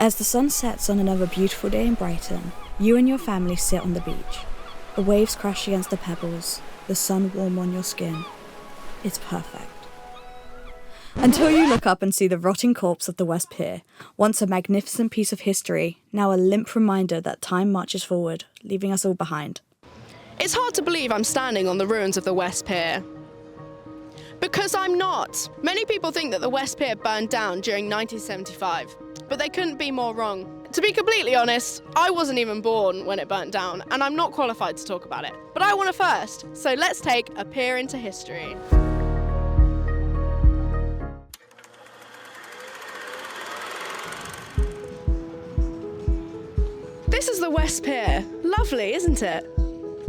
As the sun sets on another beautiful day in Brighton, you and your family sit on the beach. The waves crash against the pebbles, the sun warm on your skin. It's perfect. Until you look up and see the rotting corpse of the West Pier, once a magnificent piece of history, now a limp reminder that time marches forward, leaving us all behind. It's hard to believe I'm standing on the ruins of the West Pier. Because I'm not. Many people think that the West Pier burned down during 1975, but they couldn't be more wrong. To be completely honest, I wasn't even born when it burnt down, and I'm not qualified to talk about it. But I want to first, so let's take a peer into history. This is the West Pier. Lovely, isn't it?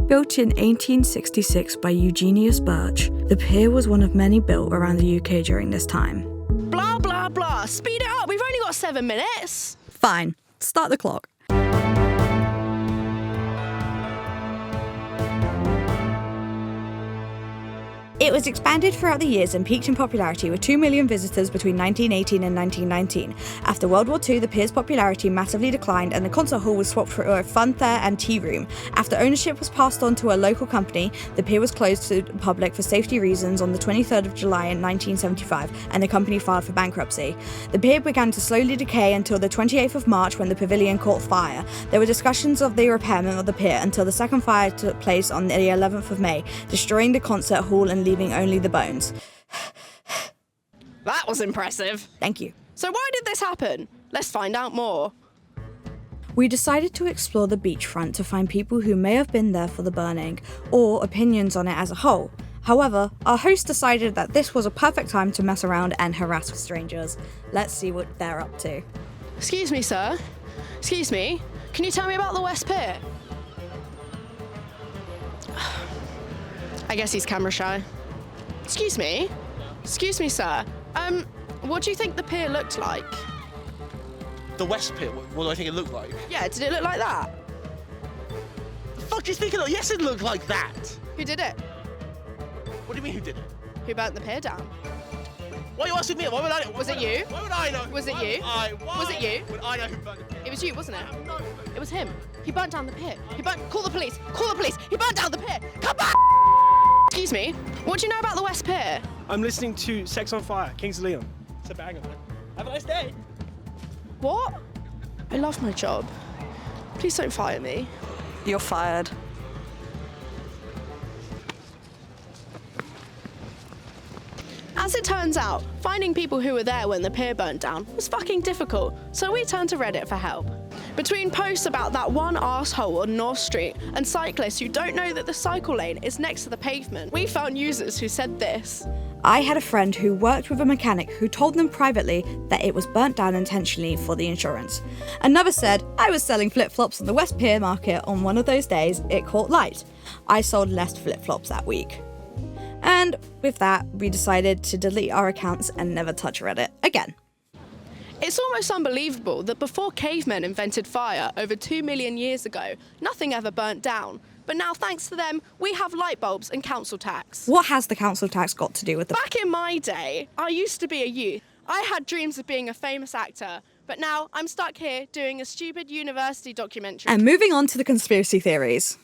Built in 1866 by Eugenius Birch, the pier was one of many built around the UK during this time. Blah, blah, blah. Speed it up. We've only got 7 minutes. Fine. Start the clock. It was expanded throughout the years and peaked in popularity with 2 million visitors between 1918 and 1919. After World War II, the pier's popularity massively declined and the concert hall was swapped for a fun fair and tea room. After ownership was passed on to a local company, the pier was closed to the public for safety reasons on the 23rd of July in 1975, and the company filed for bankruptcy. The pier began to slowly decay until the 28th of March when the pavilion caught fire. There were discussions of the repairment of the pier until the second fire took place on the 11th of May, destroying the concert hall and leaving only the bones. That was impressive. Thank you. So why did this happen? Let's find out more. We decided to explore the beachfront to find people who may have been there for the burning, or opinions on it as a whole. However, our host decided that this was a perfect time to mess around and harass strangers. Let's see what they're up to. Excuse me, sir. Excuse me. Can you tell me about the West Pier? I guess he's camera shy. Excuse me? Excuse me, sir. What do you think the pier looked like? The West Pier? What do I think it looked like? Yeah, did it look like that? The fuck do you think it looked? Yes, it looked like that. Who did it? What do you mean, who did it? Who burnt the pier down? Why are you asking me? Why would I? Was it you? Why would I know? Was it you? Was it you? Would I know who burned the pier? It was you, wasn't it? No. It was him. He burnt down the pier. Call the police! Call the police! He burnt down the pier! Come back! Excuse me, what do you know about the West Pier? I'm listening to Sex on Fire, Kings of Leon. It's a banger, man. Have a nice day. What? I love my job. Please don't fire me. You're fired. As it turns out, finding people who were there when the pier burnt down was fucking difficult, so we turned to Reddit for help. Between posts about that one arsehole on North Street and cyclists who don't know that the cycle lane is next to the pavement, we found users who said this. I had a friend who worked with a mechanic who told them privately that it was burnt down intentionally for the insurance. Another said, I was selling flip-flops on the West Pier market on one of those days it caught light. I sold less flip-flops that week. And with that, we decided to delete our accounts and never touch Reddit again. It's almost unbelievable that before cavemen invented fire over 2 million years ago, nothing ever burnt down. But now, thanks to them, we have light bulbs and council tax. What has the council tax got to do with the... Back in my day, I used to be a youth. I had dreams of being a famous actor, but now I'm stuck here doing a stupid university documentary. And moving on to the conspiracy theories.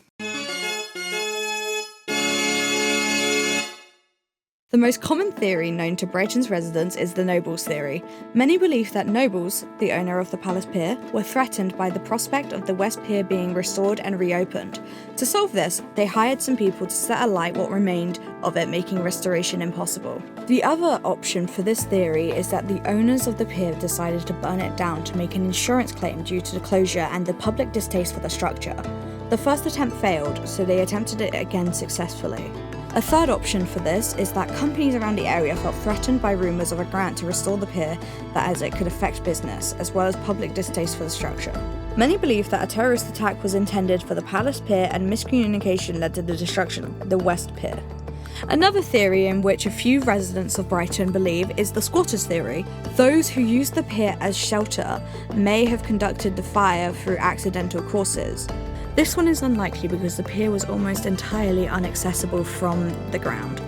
The most common theory known to Brighton's residents is the Nobles theory. Many believe that Nobles, the owner of the Palace Pier, were threatened by the prospect of the West Pier being restored and reopened. To solve this, they hired some people to set alight what remained of it, making restoration impossible. The other option for this theory is that the owners of the pier decided to burn it down to make an insurance claim due to the closure and the public distaste for the structure. The first attempt failed, so they attempted it again successfully. A third option for this is that companies around the area felt threatened by rumours of a grant to restore the pier, that as it could affect business, as well as public distaste for the structure. Many believe that a terrorist attack was intended for the Palace Pier and miscommunication led to the destruction of the West Pier. Another theory in which a few residents of Brighton believe is the squatters theory. Those who used the pier as shelter may have conducted the fire through accidental causes. This one is unlikely because the pier was almost entirely inaccessible from the ground.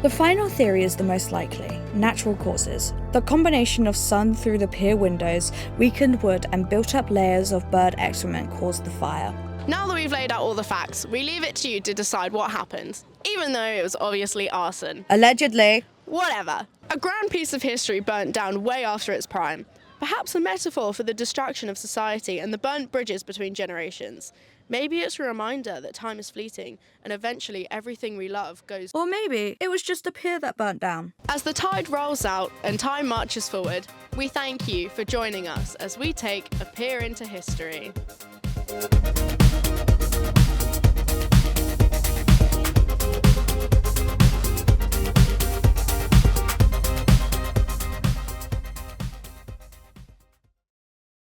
The final theory is the most likely: natural causes. The combination of sun through the pier windows, weakened wood, and built up layers of bird excrement caused the fire. Now that we've laid out all the facts, we leave it to you to decide what happened, even though it was obviously arson. Allegedly. Whatever. A grand piece of history burnt down way after its prime. Perhaps a metaphor for the destruction of society and the burnt bridges between generations. Maybe it's a reminder that time is fleeting and eventually everything we love goes. Or maybe it was just a pier that burnt down. As the tide rolls out and time marches forward, we thank you for joining us as we take a peer into history.